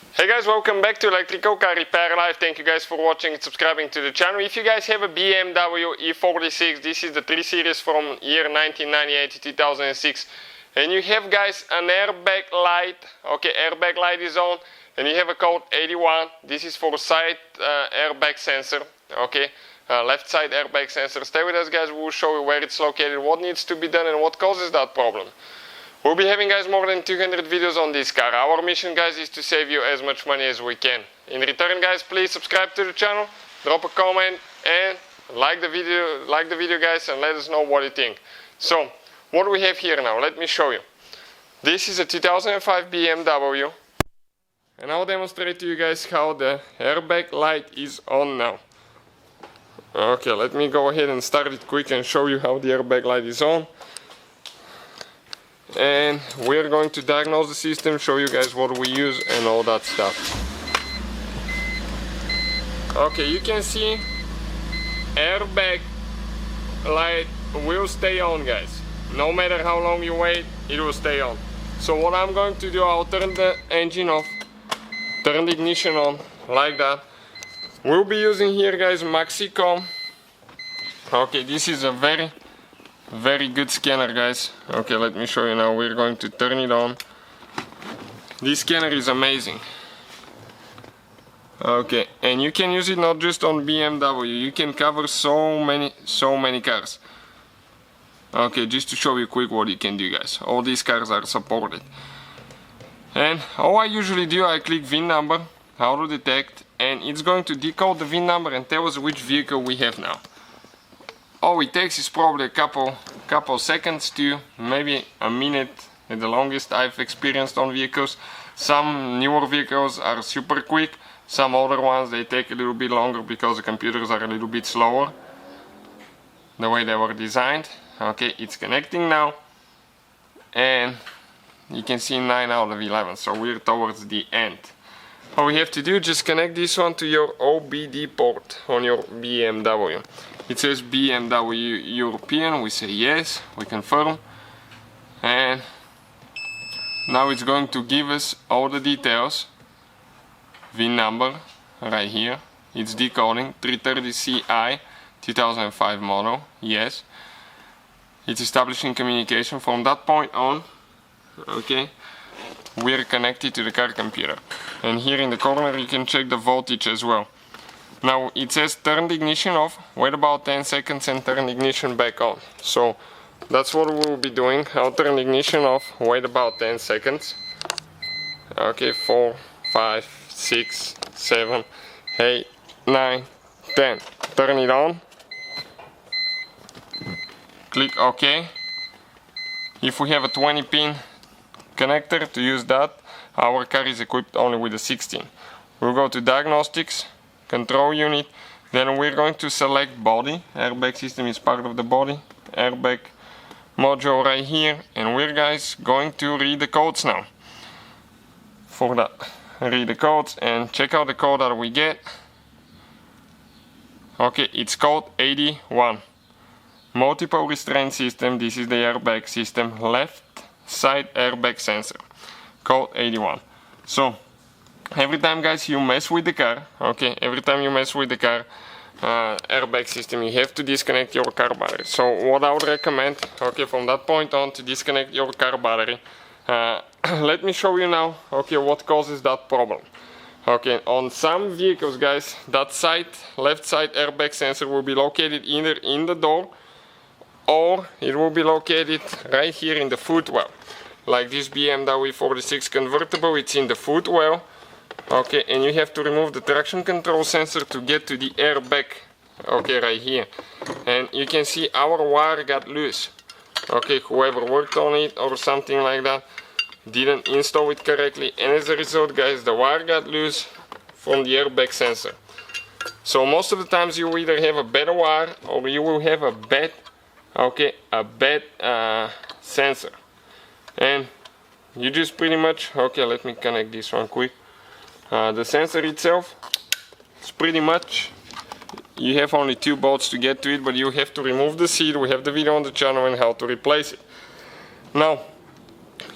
Hey guys, welcome back to Electrical Car Repair Live. Thank you guys for watching and subscribing to the channel. If you guys have a BMW E46, this is the 3 Series from year 1998 to 2006, and you have guys an airbag light, okay, airbag light is on, and you have a code 81, this is for side airbag sensor, okay, left side airbag sensor. Stay with us guys, we'll show you where it's located, what needs to be done and what causes that problem. We'll be having guys more than 200 videos on this car. Our mission guys is to save you as much money as we can. In return guys, please subscribe to the channel, drop a comment and like the video guys, and let us know what you think. So what do we have here now? Let me show you. This is a 2005 BMW and I'll demonstrate to you guys how the airbag light is on now. Okay, let me go ahead and start it quick and show you how the airbag light is on. And we're going to diagnose the system, show you guys what we use and all that stuff. Okay, you can see airbag light will stay on guys. No matter how long you wait, it will stay on. So what I'm going to do, I'll turn the engine off, turn the ignition on, like that. We'll be using here guys Maxicom. Okay, this is a very good scanner guys. Okay, let me show you now. We're going to turn it on. This scanner is amazing. Okay, and you can use it not just on BMW, you can cover so many cars. Okay, just to show you quick what you can do guys. All these cars are supported. And all I usually do, I click VIN number, how to detect, and it's going to decode the VIN number and tell us which vehicle we have now. All it takes is probably a couple seconds to maybe a minute at the longest I've experienced on vehicles. Some newer vehicles are super quick, some older ones they take a little bit longer because the computers are a little bit slower the way they were designed. Okay, it's connecting now and you can see 9 out of 11, so we're towards the end. All we have to do, just connect this one to your OBD port on your BMW. It says BMW European, we say yes, we confirm, and now it's going to give us all the details. VIN number right here, it's decoding, 330CI 2005 model, yes. It's establishing communication. From that point on, okay, we're connected to the car computer, and here in the corner you can check the voltage as well. Now it says turn the ignition off, wait about 10 seconds and turn the ignition back on. So that's what we'll be doing. I'll turn the ignition off, wait about 10 seconds. Okay, 4, 5, 6, 7, 8, 9, 10. Turn it on. Click OK. If we have a 20 pin connector to use that, our car is equipped only with a 16. We'll go to diagnostics, control unit, then we're going to select body. Airbag system is part of the body, airbag module right here, and we're guys going to read the codes now. For that, read the codes and check out the code that we get. Okay, it's code 81. Multiple restraint system, this is the airbag system, left side airbag sensor, code 81. So every time guys you mess with the car, okay, every time you mess with the car airbag system, you have to disconnect your car battery. So what I would recommend, okay, from that point on, to disconnect your car battery. Let me show you now, okay, what causes that problem. Okay, on some vehicles guys, that side, left side airbag sensor will be located either in the door or it will be located right here in the footwell. Like this BMW E46 convertible, it's in the footwell. Okay, and you have to remove the traction control sensor to get to the airbag. Okay, right here. And you can see our wire got loose. Okay, whoever worked on it or something like that didn't install it correctly, and as a result guys, the wire got loose from the airbag sensor. So most of the times you either have a better wire or you will have a bad sensor. And you just pretty much, okay, let me connect this one quick. The sensor itself, it's pretty much, you have only 2 bolts to get to it, but you have to remove the seat. We have the video on the channel on how to replace it. Now,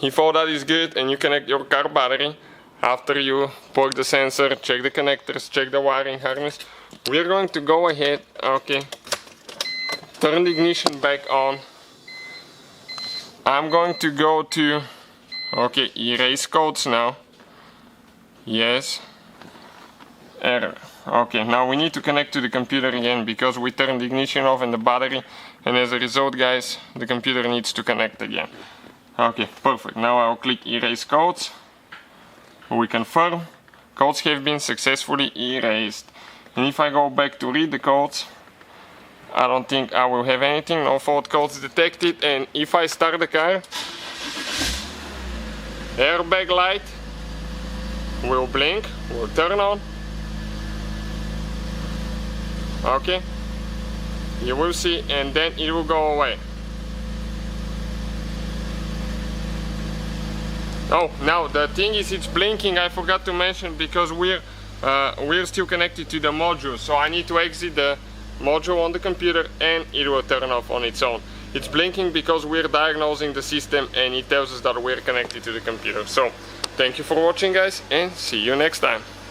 if all that is good and you connect your car battery, after you plug the sensor, check the connectors, check the wiring harness, we're going to go ahead, okay, turn the ignition back on. I'm going to go to, okay, erase codes now. Yes. Error. Okay, now we need to connect to the computer again because we turned the ignition off and the battery, and as a result, guys, the computer needs to connect again. Okay, perfect. Now I'll click erase codes. We confirm codes have been successfully erased. And if I go back to read the codes, I don't think I will have anything, no fault codes detected. And if I start the car, airbag light will blink, will turn on. Okay, you will see, and then it will go away. Oh, now the thing is, it's blinking. I forgot to mention because we're still connected to the module, so I need to exit the module on the computer and it will turn off on its own. It's blinking because we're diagnosing the system and it tells us that we're connected to the computer. So thank you for watching, guys, and see you next time.